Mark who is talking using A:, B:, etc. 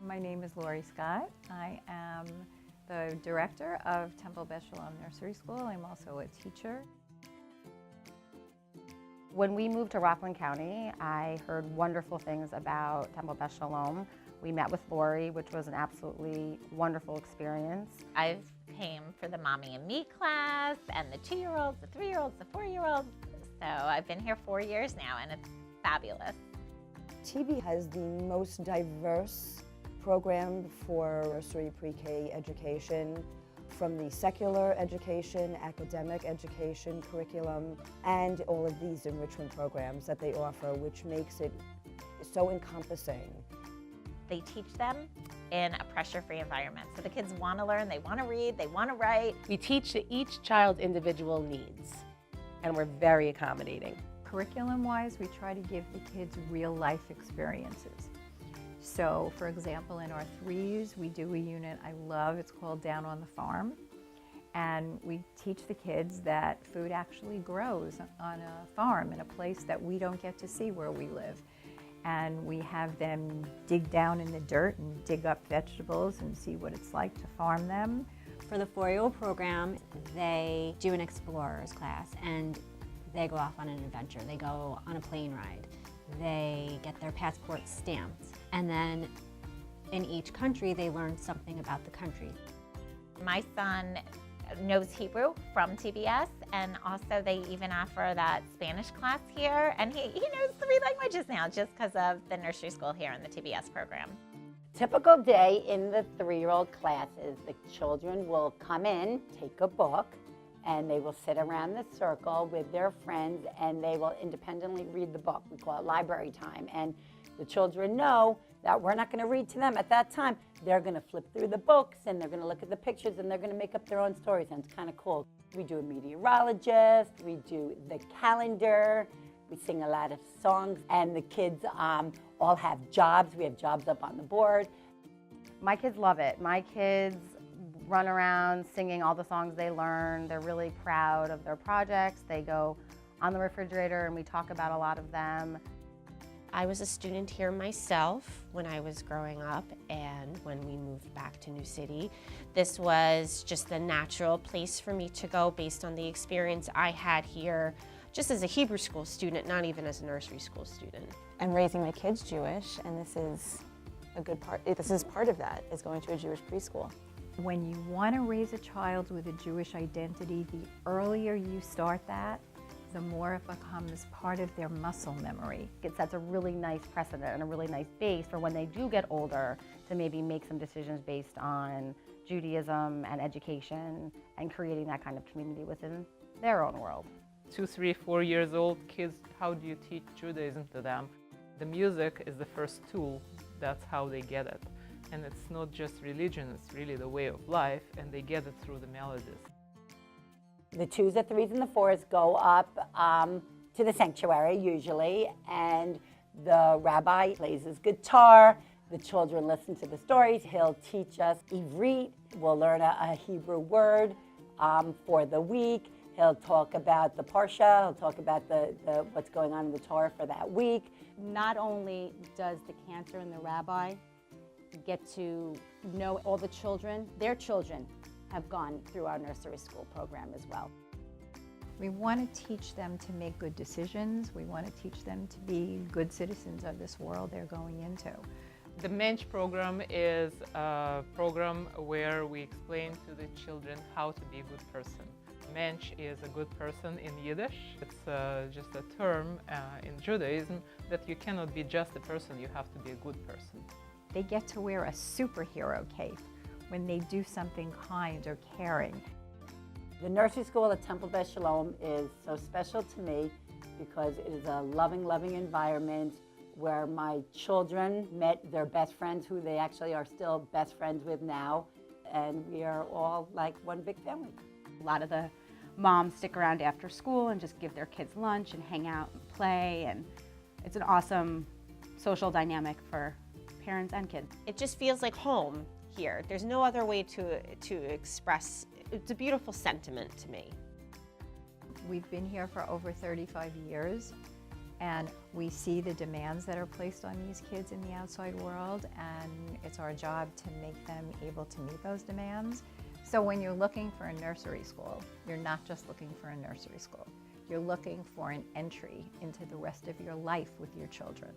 A: My name is Lori Scott. I am the director of Temple Beth Sholom Nursery School. I'm also a teacher.
B: When we moved to Rockland County, I heard wonderful things about Temple Beth Sholom. We met with Lori, which was an absolutely wonderful experience.
C: I've came for the Mommy and Me class and the 2-year-olds, the 3-year-olds, the 4-year-olds. So I've been here 4 years now and it's fabulous.
D: TB has the most diverse program for nursery pre-K education, from the secular education, academic education curriculum, and all of these enrichment programs that they offer, which makes it so encompassing.
C: They teach them in a pressure-free environment. So the kids want to learn, they want to read, they want to write.
E: We teach to each child's individual needs, and we're very accommodating.
A: Curriculum-wise, we try to give the kids real-life experiences. So, for example, in our 3s, we do a unit I love. It's called Down on the Farm. And we teach the kids that food actually grows on a farm in a place that we don't get to see where we live. And we have them dig down in the dirt and dig up vegetables and see what it's like to farm them.
F: For the 4-year-old program, they do an explorer's class and they go off on an adventure. They go on a plane ride. They get their passports stamped. And then in each country, they learn something about the country.
C: My son knows Hebrew from TBS, and also they even offer that Spanish class here, and he knows 3 languages now just because of the nursery school here in the TBS program.
G: Typical day in the 3-year-old classes, the children will come in, take a book, and they will sit around the circle with their friends and they will independently read the book. We call it library time. And the children know that we're not going to read to them at that time. They're going to flip through the books and they're going to look at the pictures and they're going to make up their own stories, and it's kind of cool. We do a meteorologist, we do the calendar, we sing a lot of songs, and the kids all have jobs. We have jobs up on the board.
B: My kids love it. My kids run around singing all the songs they learn. They're really proud of their projects. They go on the refrigerator and we talk about a lot of them.
H: I was a student here myself when I was growing up, and when we moved back to New City, this was just the natural place for me to go based on the experience I had here just as a Hebrew school student, not even as a nursery school student.
I: I'm raising my kids Jewish, and this is a good part. This is part of that, is going to a Jewish preschool.
A: When you want to raise a child with a Jewish identity, the earlier you start that, the more it becomes part of their muscle memory.
B: It sets a really nice precedent and a really nice base for when they do get older to maybe make some decisions based on Judaism and education and creating that kind of community within their own world.
J: 2, 3, 4 years old kids, how do you teach Judaism to them? The music is the first tool. That's how they get it. And it's not just religion, it's really the way of life, and they get it through the melodies.
G: The 2s, the 3s, and the 4s go up to the sanctuary usually, and the rabbi plays his guitar. The children listen to the stories. He'll teach us Ivrit. We'll learn a Hebrew word for the week. He'll talk about the Parsha. He'll talk about the what's going on in the Torah for that week.
F: Not only does the cantor and the rabbi get to know all the children, their children have gone through our nursery school program as well.
A: We want to teach them to make good decisions. We want to teach them to be good citizens of this world they're going into.
J: The Mensch program is a program where we explain to the children how to be a good person. Mensch is a good person in Yiddish. It's just a term in Judaism that you cannot be just a person, you have to be a good person.
A: They get to wear a superhero cape when they do something kind or caring.
G: The nursery school at Temple Beth Sholom is so special to me because it is a loving, loving environment where my children met their best friends, who they actually are still best friends with now, and we are all like one big family.
K: A lot of the moms stick around after school and just give their kids lunch and hang out and play, and it's an awesome social dynamic for parents and kids.
H: It just feels like home here. There's no other way to express. It's a beautiful sentiment to me.
A: We've been here for over 35 years, And we see the demands that are placed on these kids in the outside world, and it's our job to make them able to meet those demands. So when you're looking for a nursery school, you're not just looking for a nursery school. You're looking for an entry into the rest of your life with your children.